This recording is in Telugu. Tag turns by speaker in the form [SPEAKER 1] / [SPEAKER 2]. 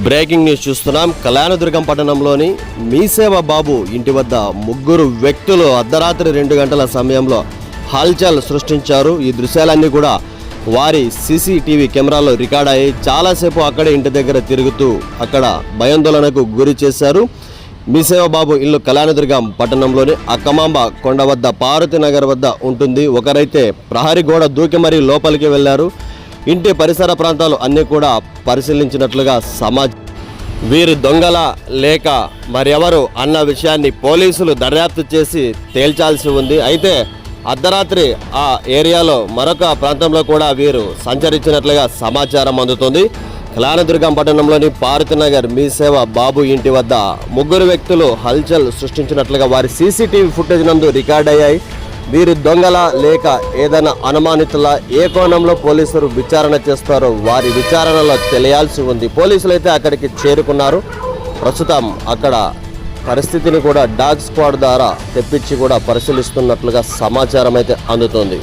[SPEAKER 1] బ్రేకింగ్ న్యూస్ చూస్తున్నాం. కళ్యాణదుర్గం పట్టణంలోని మీసేవ బాబు ఇంటి వద్ద ముగ్గురు వ్యక్తులు అర్ధరాత్రి 2 గంటల సమయంలో హల్చల్ సృష్టించారు. ఈ దృశ్యాలన్నీ కూడా వారి సీసీటీవీ కెమెరాలో రికార్డ్ అయ్యి చాలాసేపు అక్కడే ఇంటి దగ్గర తిరుగుతూ అక్కడ భయాందోళనకు గురి చేశారు. మీసేవ బాబు ఇల్లు కళ్యాణదుర్గం పట్టణంలోని అక్కమాంబ కొండ వద్ద పార్వతి నగర్ వద్ద ఉంటుంది. ఒకరైతే ప్రహరీ గోడ దూకి మరీ లోపలికి వెళ్లారు. ఇంటి పరిసర ప్రాంతాలు అన్నీ కూడా పరిశీలించినట్లుగా సమాచారం. వీరు దొంగల లేక మరెవరు అన్న విషయాన్ని పోలీసులు దర్యాప్తు చేసి తేల్చాల్సి ఉంది. అయితే అర్ధరాత్రి ఆ ఏరియాలో మరొక ప్రాంతంలో కూడా వీరు సంచరించినట్లుగా సమాచారం అందుతుంది. కళ్యాణదుర్గం పట్టణంలోని పార్వతీనగర్ మీసేవ బాబు ఇంటి వద్ద ముగ్గురు వ్యక్తులు హల్చల్ సృష్టించినట్లుగా వారి సీసీటీవీ ఫుటేజ్ నందు రికార్డ్ అయ్యాయి. వీరు దొంగల లేక ఏదైనా అనుమానితుల ఏ కోణంలో పోలీసులు విచారణ చేస్తారో వారి విచారణలో తెలియాల్సి ఉంది. పోలీసులు అయితే అక్కడికి చేరుకున్నారు. ప్రస్తుతం అక్కడ పరిస్థితిని కూడా డాగ్ స్క్వాడ్ ద్వారా తెప్పించి కూడా పరిశీలిస్తున్నట్లుగా సమాచారం అయితే అందుతోంది.